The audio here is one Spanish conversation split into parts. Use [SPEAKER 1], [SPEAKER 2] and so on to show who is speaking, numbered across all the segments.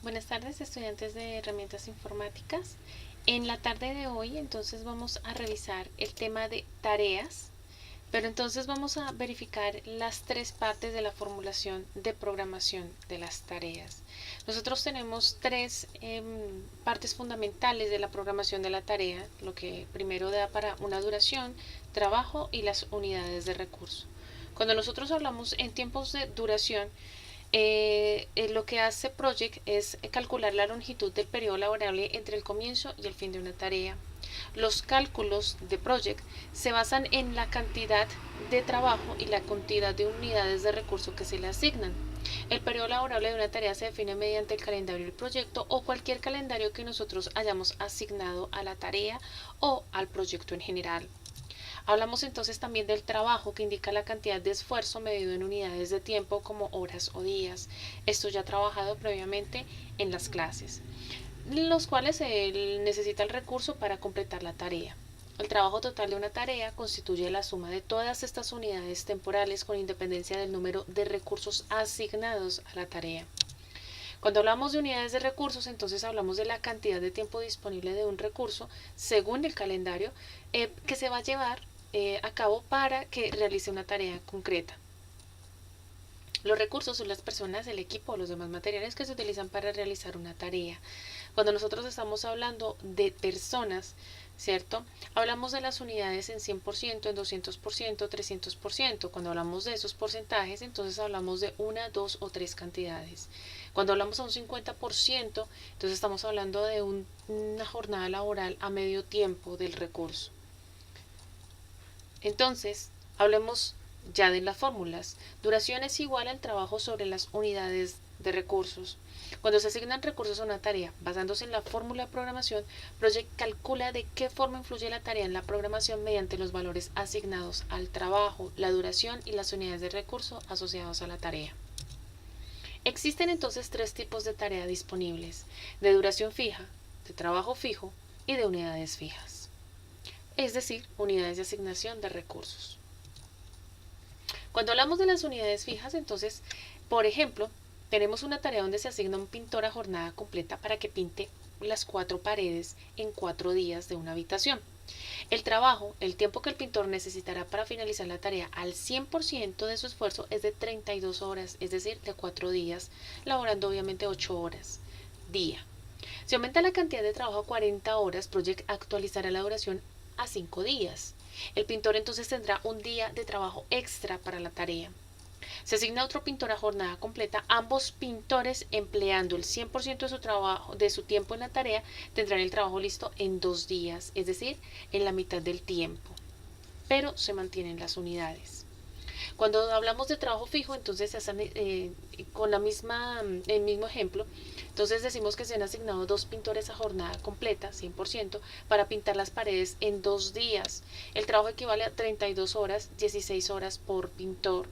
[SPEAKER 1] Buenas tardes, estudiantes de herramientas informáticas. En la tarde de hoy entonces vamos a revisar el tema de tareas, pero entonces vamos a verificar las tres partes de la formulación de programación de las tareas. Nosotros tenemos tres partes fundamentales de la programación de la tarea, lo que primero da para una duración, trabajo y las unidades de recurso. Cuando nosotros hablamos en tiempos de duración, lo que hace Project es calcular la longitud del periodo laborable entre el comienzo y el fin de una tarea. Los cálculos de Project se basan en la cantidad de trabajo y la cantidad de unidades de recurso que se le asignan. El periodo laborable de una tarea se define mediante el calendario del proyecto o cualquier calendario que nosotros hayamos asignado a la tarea o al proyecto en general. Hablamos entonces también del trabajo, que indica la cantidad de esfuerzo medido en unidades de tiempo como horas o días. Esto ya trabajado previamente en las clases, los cuales se necesita el recurso para completar la tarea. El trabajo total de una tarea constituye la suma de todas estas unidades temporales con independencia del número de recursos asignados a la tarea. Cuando hablamos de unidades de recursos, entonces hablamos de la cantidad de tiempo disponible de un recurso según el calendario que se va a llevar a cabo para que realice una tarea concreta. Los recursos son las personas, el equipo o los demás materiales que se utilizan para realizar una tarea. Cuando nosotros estamos hablando de personas, ¿cierto? Hablamos de las unidades en 100%, en 200%, 300%. Cuando hablamos de esos porcentajes, entonces hablamos de una, dos o tres cantidades. Cuando hablamos a un 50%, entonces estamos hablando de una jornada laboral a medio tiempo del recurso. Entonces, hablemos ya de las fórmulas. Duración es igual al trabajo sobre las unidades de recursos. Cuando se asignan recursos a una tarea basándose en la fórmula de programación, Project calcula de qué forma influye la tarea en la programación mediante los valores asignados al trabajo, la duración y las unidades de recurso asociados a la tarea. Existen entonces tres tipos de tarea disponibles: de duración fija, de trabajo fijo y de unidades fijas, es decir, unidades de asignación de recursos. Cuando hablamos de las unidades fijas, entonces, por ejemplo, tenemos una tarea donde se asigna un pintor a jornada completa para que pinte las 4 paredes en 4 días de una habitación. El trabajo, el tiempo que el pintor necesitará para finalizar la tarea al 100% de su esfuerzo es de 32 horas, es decir, de 4 días, laborando obviamente 8 horas día. Si aumenta la cantidad de trabajo a 40 horas, Project actualizará la duración a 5 días. El pintor entonces tendrá un día de trabajo extra para la tarea. Se asigna otro pintor a jornada completa. Ambos pintores, empleando el 100% de su trabajo, de su tiempo en la tarea, tendrán el trabajo listo en 2 días, es decir, en la mitad del tiempo. Pero se mantienen las unidades. Cuando hablamos de trabajo fijo, entonces se hacen, con el mismo ejemplo, entonces decimos que se han asignado 2 pintores a jornada completa, 100%, para pintar las paredes en 2 días. El trabajo equivale a 32 horas, 16 horas por pintor.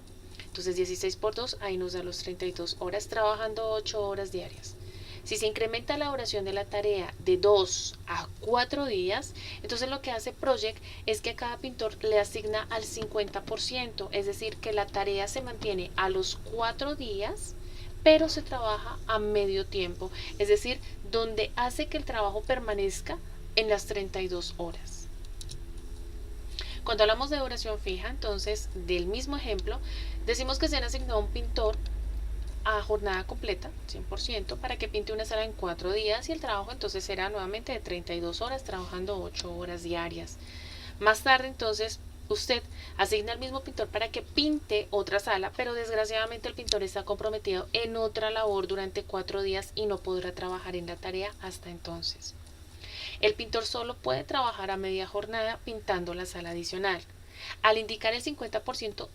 [SPEAKER 1] Entonces 16 por 2, ahí nos da los 32 horas, trabajando 8 horas diarias. Si se incrementa la duración de la tarea de 2 a 4 días, entonces lo que hace Project es que a cada pintor le asigna al 50%, es decir, que la tarea se mantiene a los 4 días, pero se trabaja a medio tiempo, es decir, donde hace que el trabajo permanezca en las 32 horas. Cuando hablamos de duración fija, entonces, del mismo ejemplo, decimos que se han asignado un pintor a jornada completa, 100%, para que pinte una sala en 4 días y el trabajo entonces será nuevamente de 32 horas, trabajando 8 horas diarias. Más tarde entonces usted asigna al mismo pintor para que pinte otra sala, pero desgraciadamente el pintor está comprometido en otra labor durante 4 días y no podrá trabajar en la tarea hasta entonces. El pintor solo puede trabajar a media jornada pintando la sala adicional. Al indicar el 50%,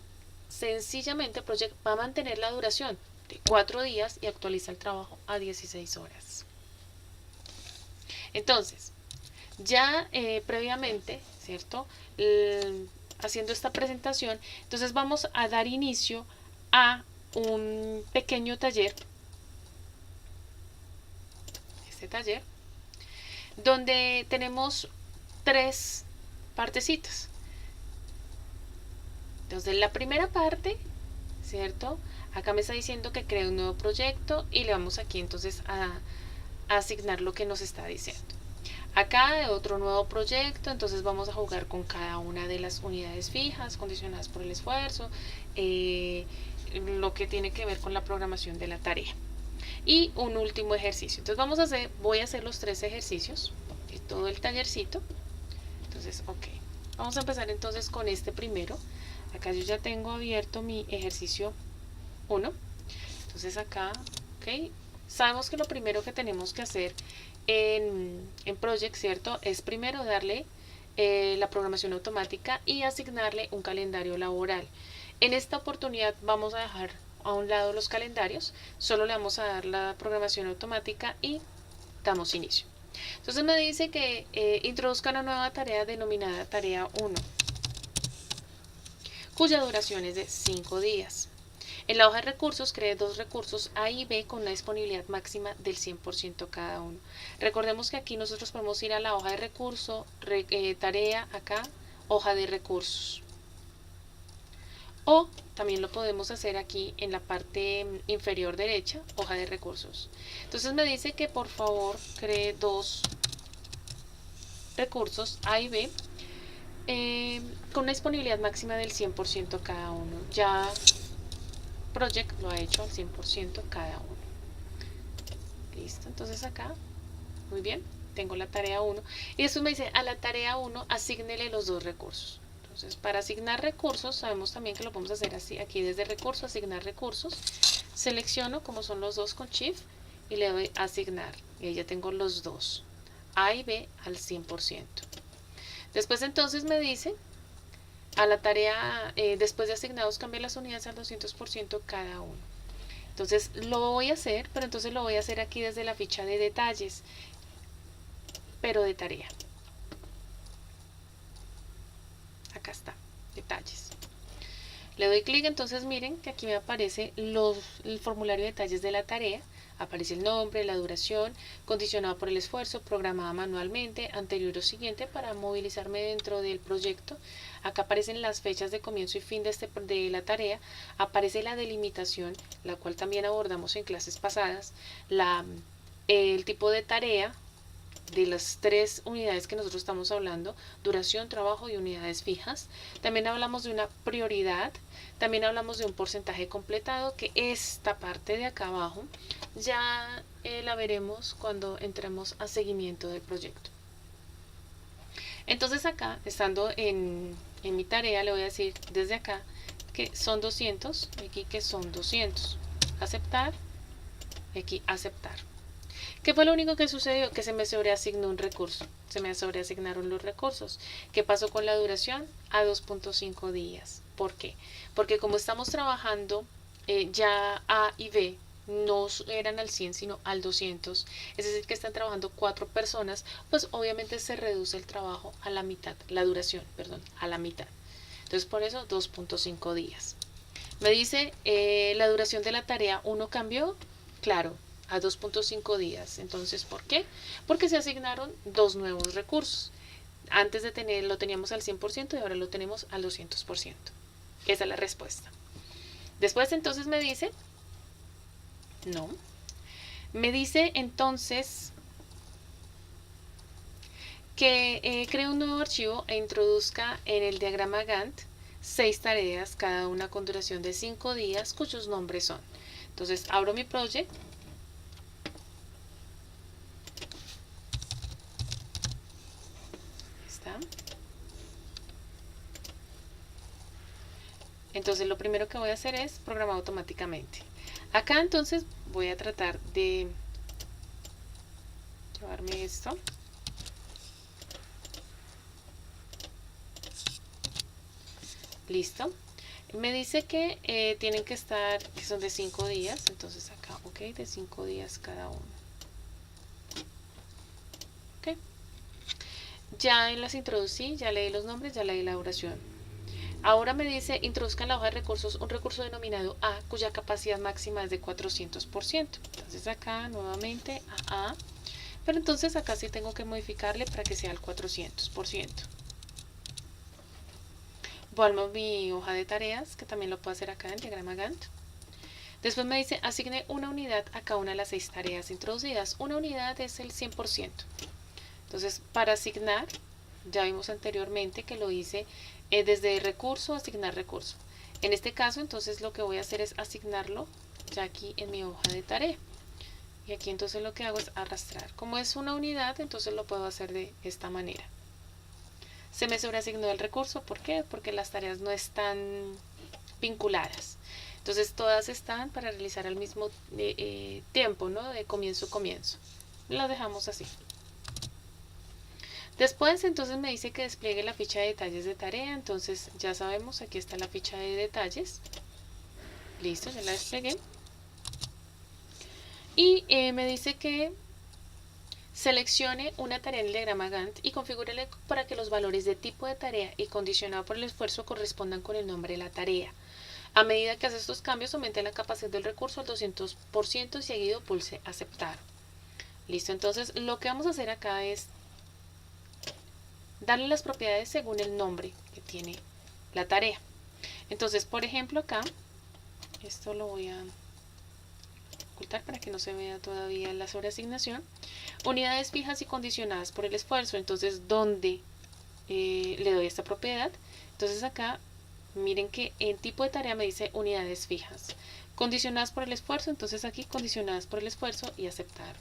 [SPEAKER 1] sencillamente Project va a mantener la duración de 4 días y actualiza el trabajo a 16 horas. Entonces, ya previamente, ¿cierto? Haciendo esta presentación, entonces vamos a dar inicio a un pequeño taller, este taller, donde tenemos 3 partecitas. Entonces, la primera parte, ¿cierto? Acá me está diciendo que cree un nuevo proyecto y le vamos aquí entonces a asignar lo que nos está diciendo. Acá otro nuevo proyecto, entonces vamos a jugar con cada una de las unidades fijas, condicionadas por el esfuerzo, lo que tiene que ver con la programación de la tarea. Y un último ejercicio. Entonces voy a hacer los 3 ejercicios, todo el tallercito. Entonces, ok. Vamos a empezar entonces con este primero. Acá yo ya tengo abierto mi ejercicio 1. Entonces acá, ok. Sabemos que lo primero que tenemos que hacer en Project, ¿cierto? Es primero darle la programación automática y asignarle un calendario laboral. En esta oportunidad vamos a dejar a un lado los calendarios, solo le vamos a dar la programación automática y damos inicio. Entonces me dice que introduzca una nueva tarea denominada tarea 1, cuya duración es de 5 días. En la hoja de recursos cree 2 recursos A y B con una disponibilidad máxima del 100% cada uno. Recordemos que aquí nosotros podemos ir a la hoja de recurso, tarea, acá, hoja de recursos. O también lo podemos hacer aquí en la parte inferior derecha, hoja de recursos. Entonces me dice que por favor cree 2 recursos A y B con una disponibilidad máxima del 100% cada uno. Ya Project lo ha hecho al 100% cada uno. Listo, entonces acá, muy bien, tengo la tarea 1. Y después me dice, a la tarea 1 asígnele los 2 recursos. Entonces, para asignar recursos, sabemos también que lo podemos hacer así, aquí desde recurso, asignar recursos. Selecciono como son los 2 con Shift y le doy asignar. Y ahí ya tengo los 2, A y B al 100%. Después entonces me dice, a la tarea, después de asignados, cambiar las unidades al 200% cada uno. Entonces lo voy a hacer, pero entonces lo voy a hacer aquí desde la ficha de detalles, pero de tarea. Acá está, detalles. Le doy clic, entonces miren que aquí me aparece el formulario de detalles de la tarea. Aparece el nombre, la duración, condicionado por el esfuerzo, programada manualmente, anterior o siguiente para movilizarme dentro del proyecto. Acá aparecen las fechas de comienzo y fin de la tarea. Aparece la delimitación, la cual también abordamos en clases pasadas. El tipo de tarea de las 3 unidades que nosotros estamos hablando, duración, trabajo y unidades fijas. También hablamos de una prioridad, también hablamos de un porcentaje completado, que esta parte de acá abajo ya la veremos cuando entremos a seguimiento del proyecto. Entonces acá, estando en mi tarea, le voy a decir desde acá que son 200, aquí que son 200, aceptar, aquí aceptar. ¿Qué fue lo único que sucedió? Que se me sobreasignó un recurso. Se me sobreasignaron los recursos. ¿Qué pasó con la duración? A 2.5 días. ¿Por qué? Porque como estamos trabajando, ya A y B no eran al 100 sino al 200, es decir que están trabajando 4 personas, pues obviamente se reduce el trabajo a la mitad, la duración, perdón, a la mitad. Entonces por eso 2.5 días. Me dice, la duración de la tarea 1 cambió, claro, a 2.5 días. Entonces, ¿por qué? Porque se asignaron 2 nuevos recursos. Antes de lo teníamos al 100% y ahora lo tenemos al 200%. Esa es la respuesta. Después entonces me dice, no, me dice entonces que cree un nuevo archivo e introduzca en el diagrama Gantt 6 tareas, cada una con duración de 5 días, cuyos nombres son. Entonces abro mi project. Entonces lo primero que voy a hacer es programar automáticamente. Acá entonces voy a tratar de llevarme esto. Listo. Me dice que tienen que estar, que son de 5 días. Entonces acá, ok, de 5 días cada uno. Ok. Ya las introducí, ya leí los nombres, ya leí la duración. Ahora me dice, introduzca en la hoja de recursos un recurso denominado A, cuya capacidad máxima es de 400%. Entonces acá nuevamente a A, pero entonces acá sí tengo que modificarle para que sea el 400%. Vuelvo a mi hoja de tareas, que también lo puedo hacer acá en el diagrama Gantt. Después me dice, asigne una unidad a cada una de las 6 tareas introducidas. Una unidad es el 100%. Entonces, para asignar, ya vimos anteriormente que lo hice desde recurso, asignar recurso. En este caso, entonces, lo que voy a hacer es asignarlo ya aquí en mi hoja de tarea. Y aquí entonces lo que hago es arrastrar. Como es una unidad, entonces lo puedo hacer de esta manera. Se me sobreasignó el recurso, ¿por qué? Porque las tareas no están vinculadas. Entonces todas están para realizar al mismo tiempo, ¿no? De comienzo a comienzo. Lo dejamos así. Después entonces me dice que despliegue la ficha de detalles de tarea. Entonces ya sabemos, aquí está la ficha de detalles. Listo, ya la desplegué. Y me dice que seleccione una tarea en el diagrama Gantt y configúrele para que los valores de tipo de tarea y condicionado por el esfuerzo correspondan con el nombre de la tarea. A medida que hace estos cambios, aumente la capacidad del recurso al 200% y seguido pulse aceptar. Listo, entonces lo que vamos a hacer acá es darle las propiedades según el nombre que tiene la tarea. Entonces, por ejemplo, acá, esto lo voy a ocultar para que no se vea todavía la sobreasignación. Unidades fijas y condicionadas por el esfuerzo. Entonces, ¿dónde le doy esta propiedad? Entonces acá, miren que en tipo de tarea me dice unidades fijas. Condicionadas por el esfuerzo, entonces aquí condicionadas por el esfuerzo y aceptar.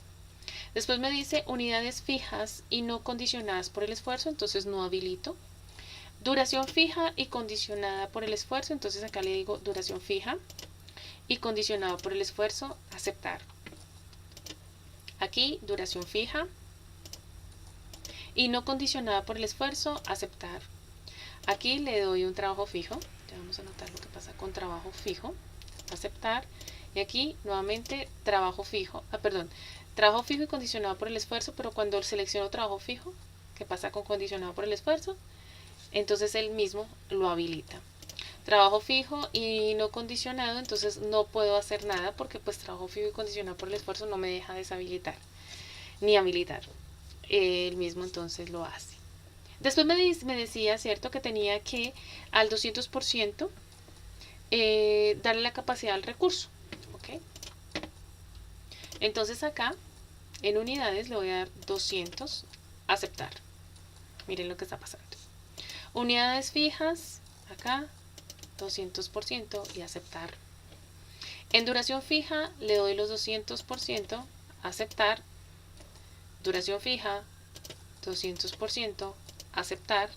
[SPEAKER 1] Después me dice unidades fijas y no condicionadas por el esfuerzo, entonces no habilito. Duración fija y condicionada por el esfuerzo, entonces acá le digo duración fija y condicionada por el esfuerzo, aceptar. Aquí duración fija y no condicionada por el esfuerzo, aceptar. Aquí le doy un trabajo fijo, ya vamos a notar lo que pasa con trabajo fijo, aceptar. Y aquí nuevamente trabajo fijo, trabajo fijo y condicionado por el esfuerzo, pero cuando selecciono trabajo fijo, ¿qué pasa con condicionado por el esfuerzo? Entonces él mismo lo habilita. Trabajo fijo y no condicionado, entonces no puedo hacer nada porque pues trabajo fijo y condicionado por el esfuerzo no me deja deshabilitar ni habilitar. Él mismo entonces lo hace. Después me decía, ¿cierto? Que tenía que al 200% darle la capacidad al recurso. ¿Ok? Entonces acá, en unidades, le voy a dar 200, aceptar. Miren lo que está pasando. Unidades fijas, acá, 200% y aceptar. En duración fija, le doy los 200%, aceptar. Duración fija, 200%, aceptar.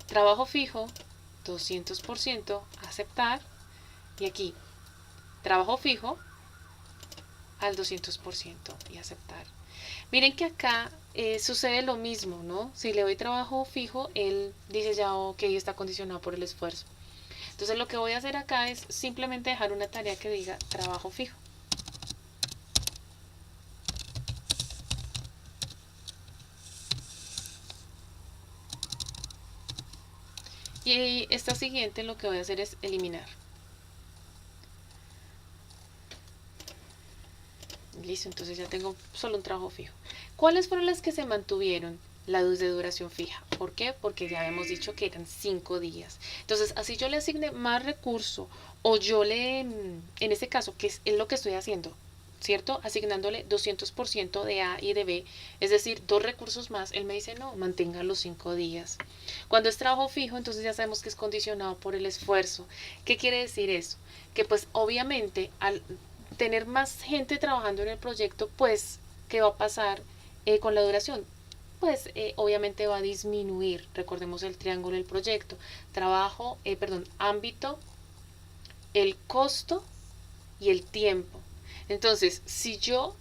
[SPEAKER 1] Trabajo fijo, 200%, aceptar. Y aquí, trabajo fijo al 200% y aceptar. Miren que acá sucede lo mismo, ¿no? Si le doy trabajo fijo, él dice ya, ok, está condicionado por el esfuerzo. Entonces lo que voy a hacer acá es simplemente dejar una tarea que diga trabajo fijo. Y esta siguiente lo que voy a hacer es eliminar. Listo, entonces ya tengo solo un trabajo fijo. ¿Cuáles fueron las que se mantuvieron? La de duración fija. ¿Por qué? Porque ya habíamos dicho que eran 5 días. Entonces, así yo le asigne más recurso o yo en este caso, que es lo que estoy haciendo, ¿cierto? Asignándole 200% de A y de B, es decir, 2 recursos más, él me dice, no, mantenga los 5 días. Cuando es trabajo fijo, entonces ya sabemos que es condicionado por el esfuerzo. ¿Qué quiere decir eso? Que pues obviamente al tener más gente trabajando en el proyecto, pues, ¿qué va a pasar con la duración? Pues obviamente va a disminuir. Recordemos el triángulo del proyecto. Ámbito, el costo y el tiempo. Entonces, si yo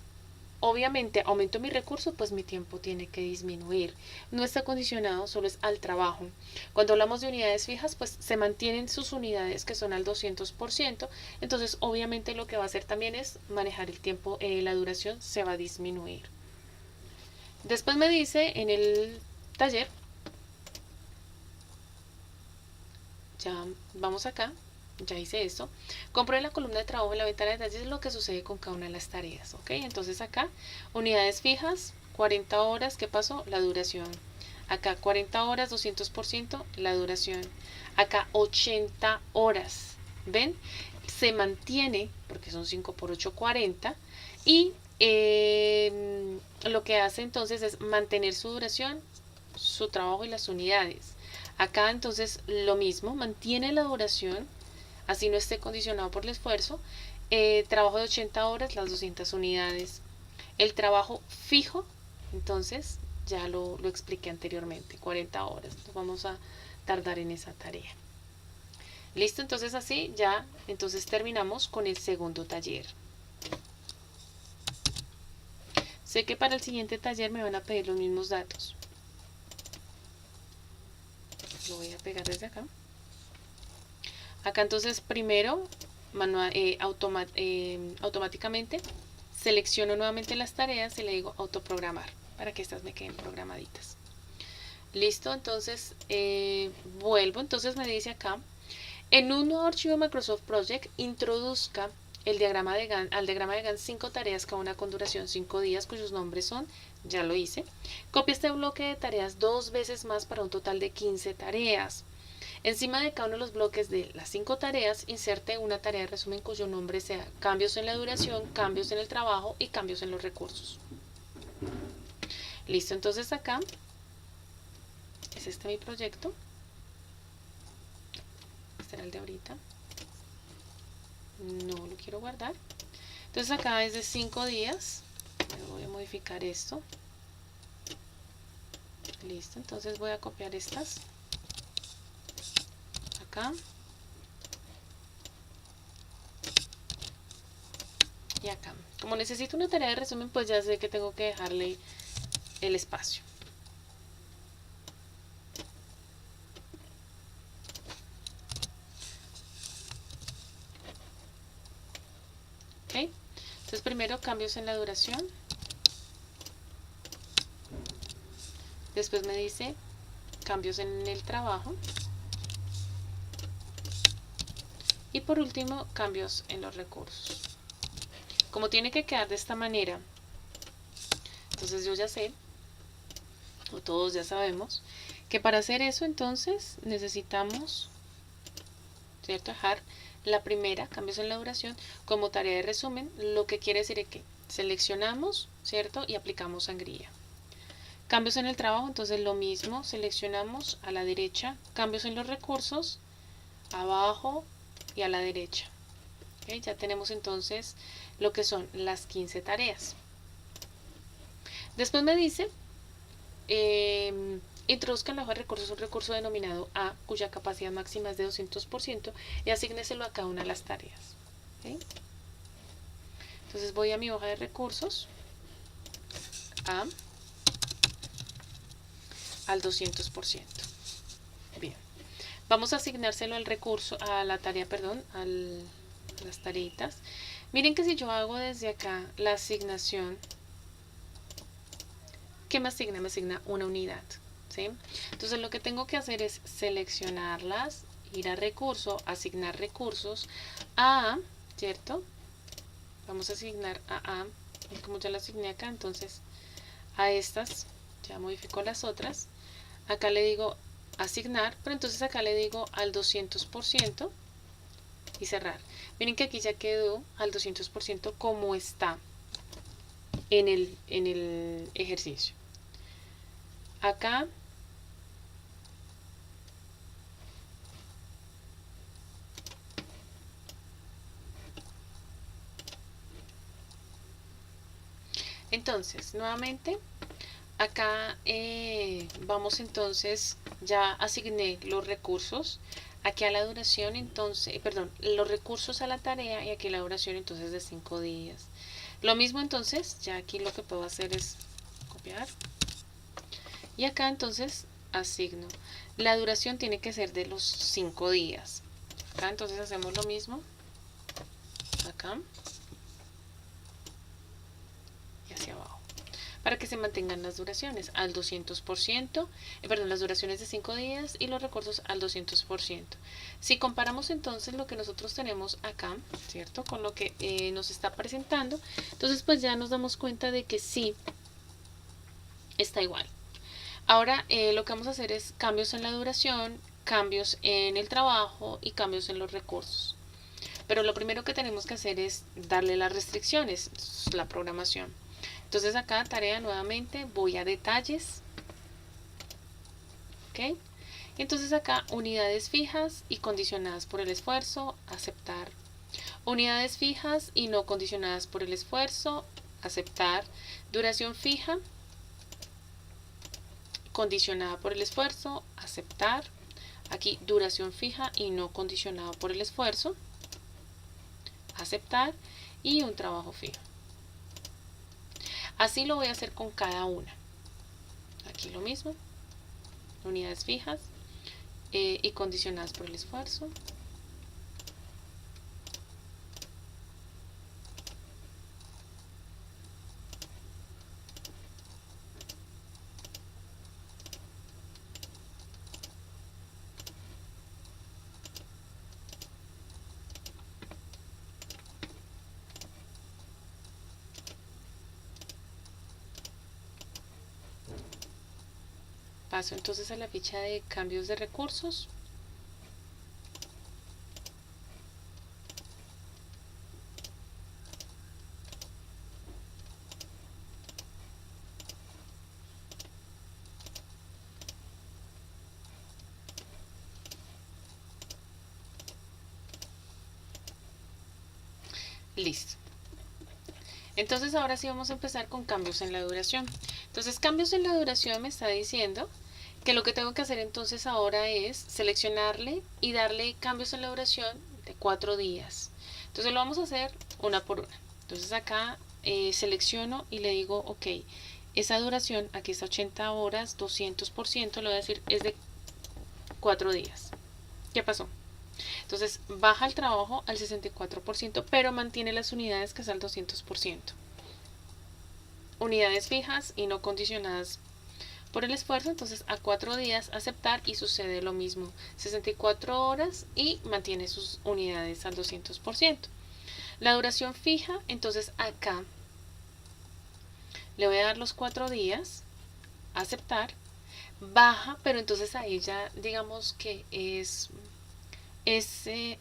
[SPEAKER 1] obviamente aumento mi recurso, pues mi tiempo tiene que disminuir. No está condicionado, solo es al trabajo. Cuando hablamos de unidades fijas, pues se mantienen sus unidades que son al 200%. Entonces, obviamente lo que va a hacer también es manejar el tiempo, la duración se va a disminuir. Después me dice en el taller, ya vamos acá, ya hice esto, compruebe la columna de trabajo en la ventana de detalles lo que sucede con cada una de las tareas, ¿ok? Entonces acá, unidades fijas, 40 horas, ¿qué pasó? La duración. Acá 40 horas, 200%, la duración. Acá 80 horas, ¿ven? se mantiene, porque son 5 por 8, 40, y lo que hace entonces es mantener su duración, su trabajo y las unidades. Acá entonces lo mismo, mantiene la duración, así no esté condicionado por el esfuerzo. Trabajo de 80 horas, las 200 unidades. El trabajo fijo, entonces ya lo expliqué anteriormente, 40 horas. Nos vamos a tardar en esa tarea. Listo, entonces así ya, entonces terminamos con el segundo taller. Sé que para el siguiente taller me van a pedir los mismos datos. Lo voy a pegar desde acá. Acá entonces primero automáticamente selecciono nuevamente las tareas y le digo autoprogramar para que estas me queden programaditas. Listo, entonces vuelvo, entonces me dice acá, en un nuevo archivo Microsoft Project introduzca al diagrama de Gantt 5 tareas, cada una con duración 5 días, cuyos nombres son, ya lo hice. Copia este bloque de tareas 2 veces más para un total de 15 tareas. Encima de cada uno de los bloques de las 5 tareas, inserte una tarea de resumen cuyo nombre sea cambios en la duración, cambios en el trabajo y cambios en los recursos. Listo, entonces acá es este mi proyecto. Este era el de ahorita. No lo quiero guardar. Entonces acá es de 5 días. Voy a modificar esto. Listo, entonces voy a copiar estas. Acá. Y acá. Como necesito una tarea de resumen, pues ya sé que tengo que dejarle el espacio. ¿Ok? Entonces primero cambios en la duración. Después me dice cambios en el trabajo. Y por último, cambios en los recursos. Como tiene que quedar de esta manera, entonces yo ya sé, o todos ya sabemos, que para hacer eso entonces necesitamos, ¿cierto? Dejar la primera, cambios en la duración, como tarea de resumen, lo que quiere decir es que seleccionamos, ¿cierto? Y aplicamos sangría. Cambios en el trabajo, entonces lo mismo, seleccionamos a la derecha, cambios en los recursos, abajo y a la derecha. ¿Okay? Ya tenemos entonces lo que son las 15 tareas. Después me dice, introduzca en la hoja de recursos un recurso denominado A, cuya capacidad máxima es de 200% y asígneselo a cada una de las tareas. ¿Okay? Entonces voy a mi hoja de recursos, A, al 200%. Bien. Vamos a asignárselo al recurso, a la tarea, perdón, a las tareitas. Miren que si yo hago desde acá la asignación, ¿qué me asigna? Me asigna una unidad, ¿sí? Entonces lo que tengo que hacer es seleccionarlas, ir a recurso, asignar recursos a, ¿cierto? Vamos a asignar a, como ya la asigné acá, entonces a estas, ya modifico las otras. Acá le digo asignar, pero entonces acá le digo al 200% y cerrar. Miren que aquí ya quedó al 200% como está en el ejercicio. Acá entonces nuevamente acá vamos entonces, ya asigné los recursos, aquí a la duración entonces, perdón, los recursos a la tarea y aquí la duración entonces de 5 días. Lo mismo entonces, ya aquí lo que puedo hacer es copiar y acá entonces asigno. La duración tiene que ser de los 5 días. Acá entonces hacemos lo mismo, acá y hacia abajo, para que se mantengan las duraciones al 200%, perdón, las duraciones de 5 días y los recursos al 200%. Si comparamos entonces lo que nosotros tenemos acá, ¿cierto? Con lo que nos está presentando, entonces pues ya nos damos cuenta de que sí está igual. Ahora lo que vamos a hacer es cambios en la duración, cambios en el trabajo y cambios en los recursos. Pero lo primero que tenemos que hacer es darle las restricciones, la programación. Entonces acá tarea nuevamente, voy a detalles, ¿ok? Entonces acá unidades fijas y condicionadas por el esfuerzo, aceptar. Unidades fijas y no condicionadas por el esfuerzo, aceptar. Duración fija, condicionada por el esfuerzo, aceptar. Aquí duración fija y no condicionada por el esfuerzo, aceptar. Y un trabajo fijo. Así lo voy a hacer con cada una. Aquí lo mismo, unidades fijas y condicionadas por el esfuerzo. Paso entonces a la ficha de cambios de recursos. Listo. Entonces ahora sí vamos a empezar con cambios en la duración. Entonces cambios en la duración me está diciendo que lo que tengo que hacer entonces ahora es seleccionarle y darle cambios en la duración de 4 días. Entonces lo vamos a hacer una por una. Entonces acá selecciono y le digo, ok, esa duración, aquí está 80 horas, 200%, le voy a decir es de 4 días. ¿Qué pasó? Entonces baja el trabajo al 64%, pero mantiene las unidades que es al 200%. Unidades fijas y no condicionadas por el esfuerzo, entonces a 4 días aceptar y sucede lo mismo, 64 horas y mantiene sus unidades al 200%. La duración fija, entonces acá le voy a dar los 4 días, aceptar, baja, pero entonces ahí ya digamos que es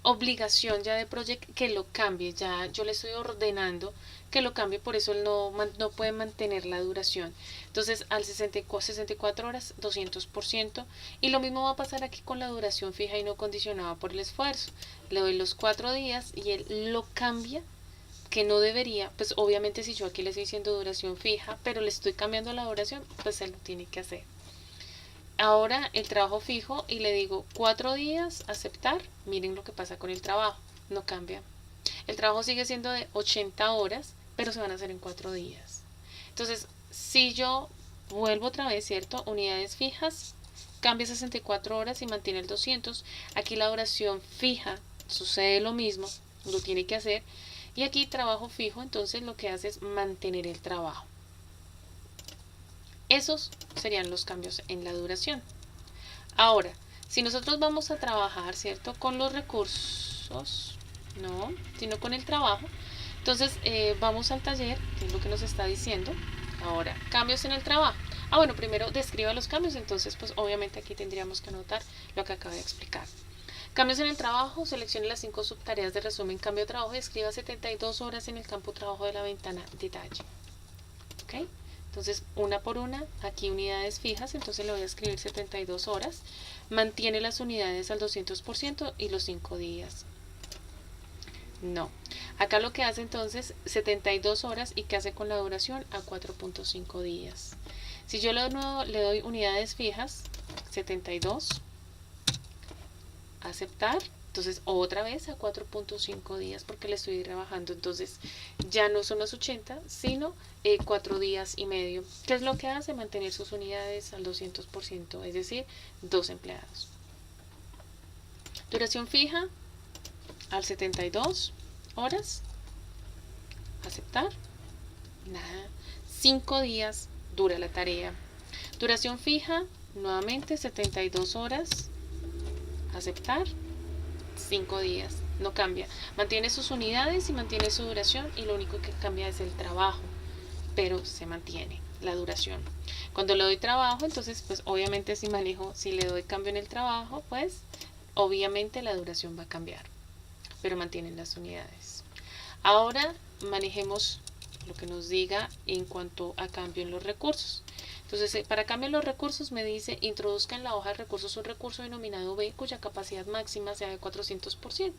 [SPEAKER 1] obligación ya de Project que lo cambie, ya yo le estoy ordenando que lo cambie, por eso él no puede mantener la duración. Entonces al 64 horas 200%, y lo mismo va a pasar aquí con la duración fija y no condicionada por el esfuerzo. Le doy los 4 días y él lo cambia, que no debería, pues obviamente si yo aquí le estoy diciendo duración fija, pero le estoy cambiando la duración, pues él lo tiene que hacer. Ahora el trabajo fijo y le digo 4 días, aceptar. Miren lo que pasa con el trabajo, no cambia. El trabajo sigue siendo de 80 horas, pero se van a hacer en 4 días. Entonces, si yo vuelvo otra vez, ¿cierto? Unidades fijas, cambia 64 horas y mantiene el 200. Aquí la duración fija, sucede lo mismo, lo tiene que hacer. Y aquí trabajo fijo, entonces lo que hace es mantener el trabajo. Esos serían los cambios en la duración. Ahora, si nosotros vamos a trabajar, ¿cierto? Con los recursos, no, sino con el trabajo. Entonces, vamos al taller, que es lo que nos está diciendo. Ahora, cambios en el trabajo. Bueno, primero describa los cambios, entonces, pues obviamente aquí tendríamos que anotar lo que acabo de explicar. Cambios en el trabajo, seleccione las 5 subtareas de resumen cambio de trabajo y escriba 72 horas en el campo trabajo de la ventana detalle. ¿Ok? Entonces, una por una, aquí unidades fijas, entonces le voy a escribir 72 horas. Mantiene las unidades al 200% y los 5 días. No. Acá lo que hace entonces 72 horas y qué hace con la duración a 4.5 días. Si yo de nuevo le doy unidades fijas, 72, aceptar, entonces otra vez a 4.5 días porque le estoy rebajando, entonces ya no son los 80 sino 4 días y medio. ¿Qué es lo que hace? Mantener sus unidades al 200%, es decir, 2 empleados. Duración fija al 72 horas, aceptar, nada, 5 días dura la tarea. Duración fija, nuevamente 72 horas, aceptar, 5 días, no cambia, mantiene sus unidades y mantiene su duración y lo único que cambia es el trabajo, pero se mantiene la duración. Cuando le doy trabajo, entonces pues obviamente si le doy cambio en el trabajo, pues obviamente la duración va a cambiar. pero mantienen las unidades. Ahora manejemos lo que nos diga en cuanto a cambio en los recursos. Entonces, para cambio en los recursos me dice, introduzca en la hoja de recursos un recurso denominado B cuya capacidad máxima sea de 400%.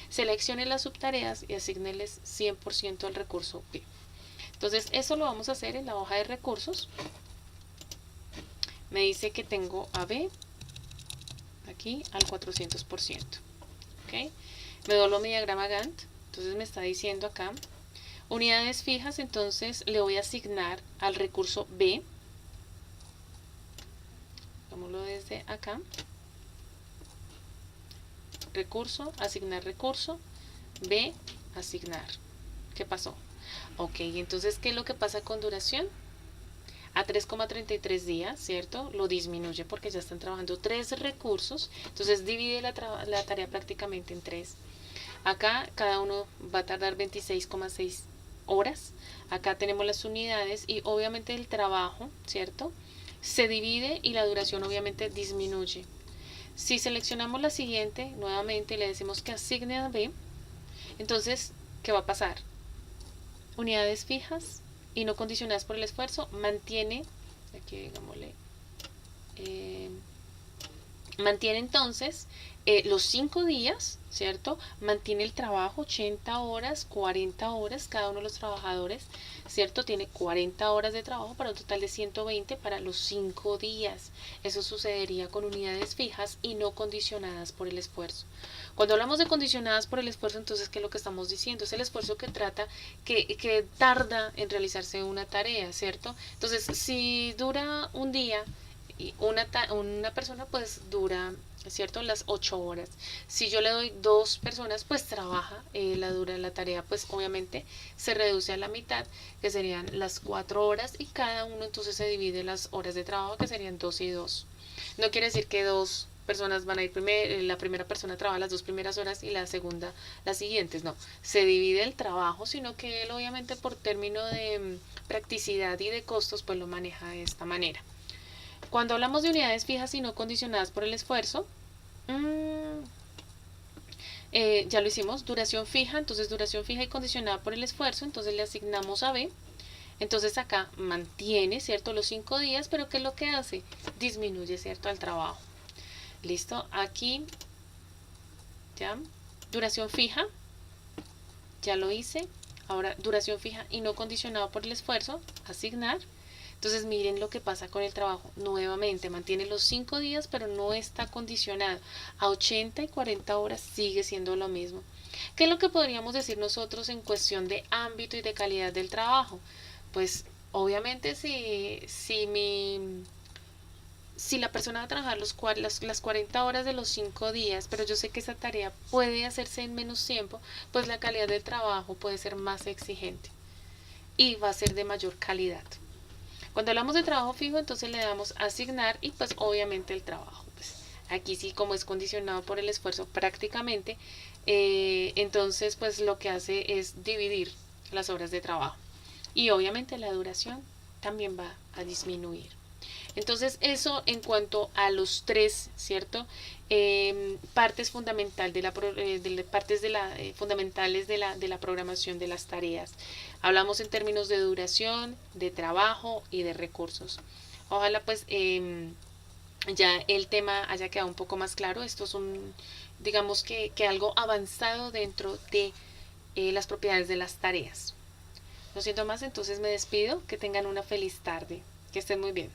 [SPEAKER 1] Seleccione las subtareas y asígneles 100% al recurso B. Entonces, eso lo vamos a hacer en la hoja de recursos. Me dice que tengo a B aquí al 400%. ¿Okay? Me doblo mi diagrama Gantt. Entonces me está diciendo acá, unidades fijas, entonces le voy a asignar al recurso B. Hagámoslo desde acá. Recurso, asignar recurso, B, asignar. ¿Qué pasó? Ok, entonces, ¿qué es lo que pasa con duración? A 3,33 días, ¿cierto? Lo disminuye porque ya están trabajando 3 recursos. Entonces divide la tarea prácticamente en 3. Acá cada uno va a tardar 26,6 horas. Acá tenemos las unidades y obviamente el trabajo, ¿cierto? Se divide y la duración obviamente disminuye. Si seleccionamos la siguiente, nuevamente le decimos que asigne a B, entonces, ¿qué va a pasar? Unidades fijas y no condicionadas por el esfuerzo, mantiene, aquí digámosle, mantiene entonces los 5 días, ¿cierto? Mantiene el trabajo, 80 horas, 40 horas, cada uno de los trabajadores, ¿cierto? Tiene 40 horas de trabajo para un total de 120 para los 5 días. Eso sucedería con unidades fijas y no condicionadas por el esfuerzo. Cuando hablamos de condicionadas por el esfuerzo, entonces, ¿qué es lo que estamos diciendo? Es el esfuerzo que que tarda en realizarse una tarea, ¿cierto? Entonces, si dura un día, y una persona pues dura, ¿cierto? Las 8 horas. Si yo le doy 2 personas, pues trabaja, la tarea pues obviamente se reduce a la mitad, que serían las 4 horas, y cada uno entonces se divide las horas de trabajo, que serían 2 y 2. No quiere decir que 2 personas van a ir la primera persona trabaja las 2 primeras horas y la segunda las siguientes, no, se divide el trabajo, sino que él obviamente por término de practicidad y de costos pues lo maneja de esta manera. Cuando hablamos de unidades fijas y no condicionadas por el esfuerzo, ya lo hicimos, duración fija, entonces duración fija y condicionada por el esfuerzo, entonces le asignamos a B. Entonces acá mantiene, ¿cierto? Los 5 días, pero ¿qué es lo que hace? Disminuye, ¿cierto? Al trabajo. Listo, aquí, ya, duración fija, ya lo hice. Ahora, duración fija y no condicionada por el esfuerzo, asignar. Entonces miren lo que pasa con el trabajo. Nuevamente mantiene los 5 días, pero no está condicionado. A 80 y 40 horas sigue siendo lo mismo. ¿Qué es lo que podríamos decir nosotros en cuestión de ámbito y de calidad del trabajo? Pues obviamente si la persona va a trabajar las 40 horas de los 5 días, pero yo sé que esa tarea puede hacerse en menos tiempo, pues la calidad del trabajo puede ser más exigente y va a ser de mayor calidad. Cuando hablamos de trabajo fijo, entonces le damos asignar y pues obviamente el trabajo. Pues aquí sí, como es condicionado por el esfuerzo prácticamente, entonces pues lo que hace es dividir las horas de trabajo. Y obviamente la duración también va a disminuir. Entonces eso en cuanto a los 3, ¿cierto? Partes fundamental fundamentales de la programación de las tareas. Hablamos en términos de duración, de trabajo y de recursos. Ojalá pues ya el tema haya quedado un poco más claro. Esto es digamos que algo avanzado dentro de las propiedades de las tareas. No siento más, entonces me despido. Que tengan una feliz tarde. Que estén muy bien.